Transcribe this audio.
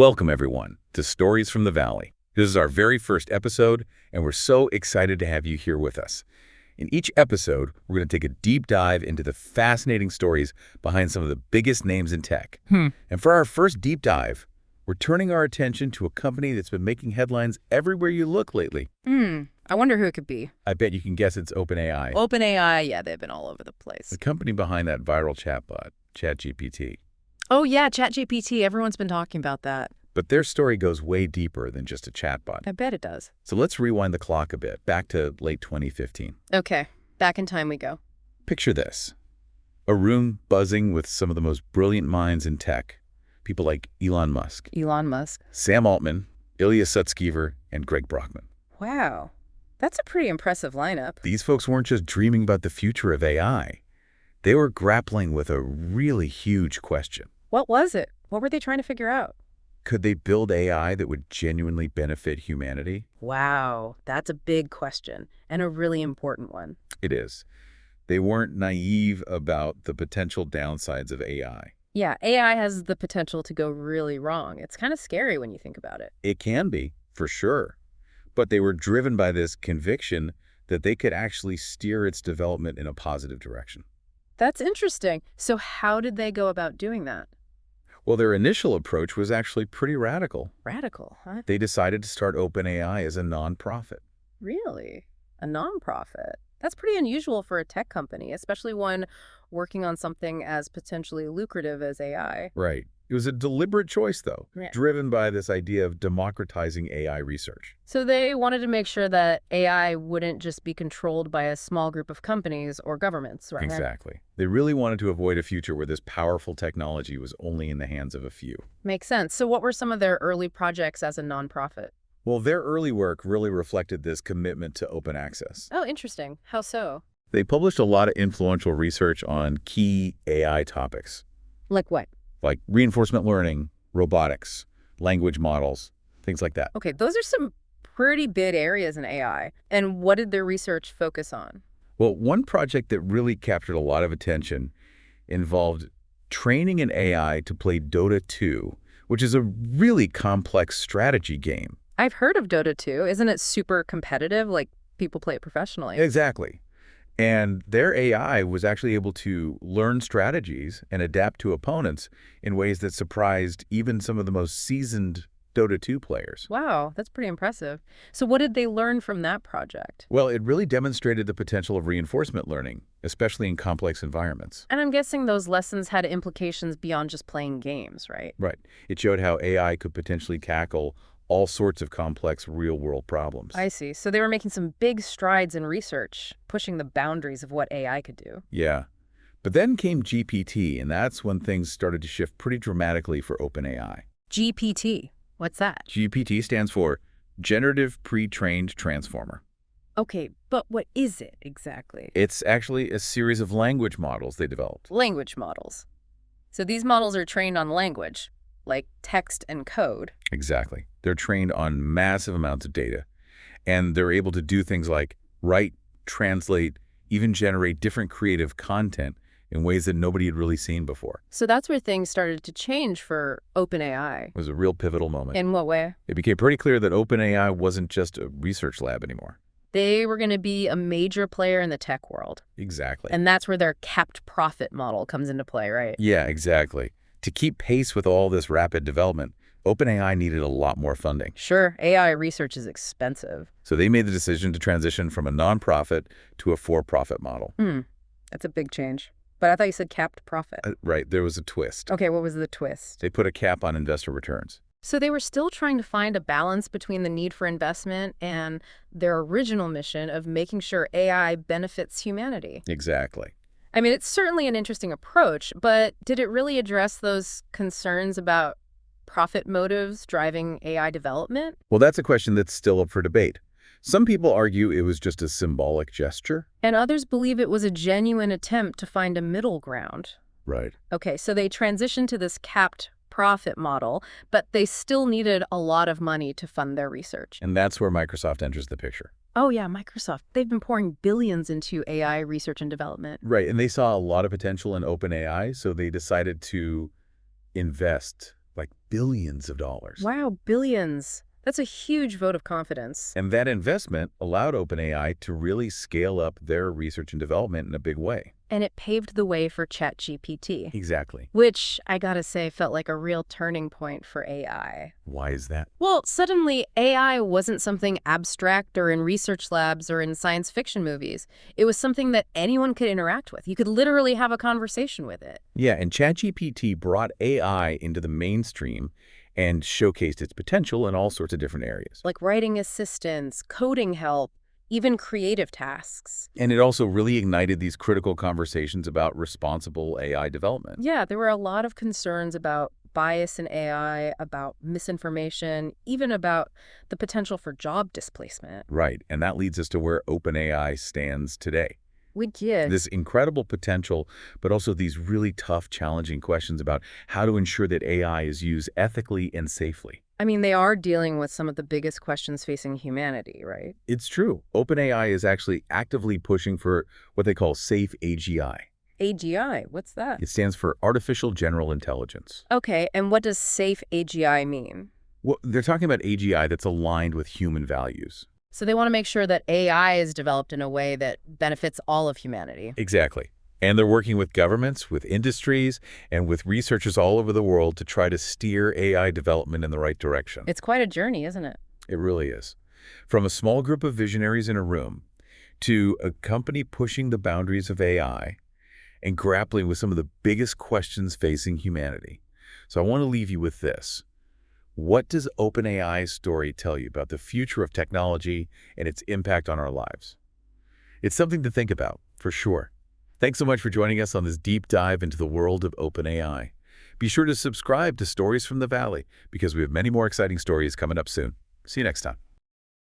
Welcome, everyone, to Stories from the Valley. This is our very first episode, and we're so excited to have you here with us. In each episode, we're going to take a deep dive into the fascinating stories behind some of the biggest names in tech. And for our first deep dive, we're turning our attention to a company that's been making headlines everywhere you look lately. I wonder who it could be. I bet you can guess it's OpenAI. OpenAI, yeah, they've been all over the place. The company behind that viral chatbot, ChatGPT. Oh, yeah, ChatGPT. Everyone's been talking about that. But their story goes way deeper than just a chatbot. I bet it does. So let's rewind the clock a bit, back to late 2015. Okay, back in time we go. Picture this. A room buzzing with some of the most brilliant minds in tech. People like Elon Musk, Sam Altman, Ilya Sutskever, and Greg Brockman. Wow, that's a pretty impressive lineup. These folks weren't just dreaming about the future of AI. They were grappling with a really huge question. What was it? What were they trying to figure out? Could they build AI that would genuinely benefit humanity? Wow, that's a big question and a really important one. It is. They weren't naive about the potential downsides of AI. Yeah, AI has the potential to go really wrong. It's kind of scary when you think about it. It can be, for sure. But they were driven by this conviction that they could actually steer its development in a positive direction. That's interesting. So how did they go about doing that? Well, their initial approach was actually pretty radical. Radical, huh? They decided to start OpenAI as a nonprofit. Really? A nonprofit? That's pretty unusual for a tech company, especially one working on something as potentially lucrative as AI. Right. It was a deliberate choice, though, driven by this idea of democratizing AI research. So they wanted to make sure that AI wouldn't just be controlled by a small group of companies or governments, right? Exactly. They really wanted to avoid a future where this powerful technology was only in the hands of a few. Makes sense. So what were some of their early projects as a nonprofit? Well, their early work really reflected this commitment to open access. Oh, interesting. How so? They published a lot of influential research on key AI topics. Like what? Like reinforcement learning, robotics, language models, things like that. Okay, those are some pretty big areas in AI. And what did their research focus on? Well, one project that really captured a lot of attention involved training an AI to play Dota 2, which is a really complex strategy game. I've heard of Dota 2. Isn't it super competitive? Like, people play it professionally. Exactly. And their AI was actually able to learn strategies and adapt to opponents in ways that surprised even some of the most seasoned Dota 2 players. Wow, that's pretty impressive. So what did they learn from that project? Well, it really demonstrated the potential of reinforcement learning, especially in complex environments. And I'm guessing those lessons had implications beyond just playing games, right? Right. It showed how AI could potentially tackle all sorts of complex real-world problems. I see. So they were making some big strides in research, pushing the boundaries of what AI could do. Yeah. But then came GPT, and that's when things started to shift pretty dramatically for OpenAI. GPT. What's that? GPT stands for Generative Pre-trained Transformer. Okay, but what is it exactly? It's actually a series of language models they developed. Language models. So these models are trained on language, like text and code. Exactly. They're trained on massive amounts of data, and they're able to do things like write, translate, even generate different creative content in ways that nobody had really seen before. So that's where things started to change for OpenAI. It was a real pivotal moment. In what way? It became pretty clear that OpenAI wasn't just a research lab anymore. They were going to be a major player in the tech world. Exactly. And that's where their capped profit model comes into play, right? Yeah, exactly. To keep pace with all this rapid development, OpenAI needed a lot more funding. Sure, AI research is expensive. So they made the decision to transition from a nonprofit to a for-profit model. That's a big change. But I thought you said capped profit. Right, there was a twist. Okay, what was the twist? They put a cap on investor returns. So they were still trying to find a balance between the need for investment and their original mission of making sure AI benefits humanity. Exactly. I mean, it's certainly an interesting approach, but did it really address those concerns about profit motives driving AI development? Well, that's a question that's still up for debate. Some people argue it was just a symbolic gesture. And others believe it was a genuine attempt to find a middle ground. Right. Okay, so they transitioned to this capped profit model, but they still needed a lot of money to fund their research. And that's where Microsoft enters the picture. Oh yeah, Microsoft. They've been pouring billions into AI research and development. Right, and they saw a lot of potential in OpenAI, so they decided to invest like billions of dollars. Wow, billions. That's a huge vote of confidence. And that investment allowed OpenAI to really scale up their research and development in a big way. And it paved the way for ChatGPT, Exactly. which, I gotta say, felt like a real turning point for AI. Why is that? Well, suddenly, AI wasn't something abstract or in research labs or in science fiction movies. It was something that anyone could interact with. You could literally have a conversation with it. Yeah, and ChatGPT brought AI into the mainstream and showcased its potential in all sorts of different areas. Like writing assistance, coding help, even creative tasks. And it also really ignited these critical conversations about responsible AI development. Yeah, there were a lot of concerns about bias in AI, about misinformation, even about the potential for job displacement. Right, and that leads us to where OpenAI stands today. We did. This incredible potential, but also these really tough, challenging questions about how to ensure that AI is used ethically and safely. I mean, they are dealing with some of the biggest questions facing humanity, right? It's true. OpenAI is actually actively pushing for what they call safe AGI. AGI, what's that? It stands for Artificial General Intelligence. Okay, and what does safe AGI mean? Well, they're talking about AGI that's aligned with human values. So they want to make sure that AI is developed in a way that benefits all of humanity. Exactly. And they're working with governments, with industries, and with researchers all over the world to try to steer AI development in the right direction. It's quite a journey, isn't it? It really is. From a small group of visionaries in a room to a company pushing the boundaries of AI and grappling with some of the biggest questions facing humanity. So I want to leave you with this. What does OpenAI's story tell you about the future of technology and its impact on our lives? It's something to think about, for sure. Thanks so much for joining us on this deep dive into the world of OpenAI. Be sure to subscribe to Stories from the Valley because we have many more exciting stories coming up soon. See you next time.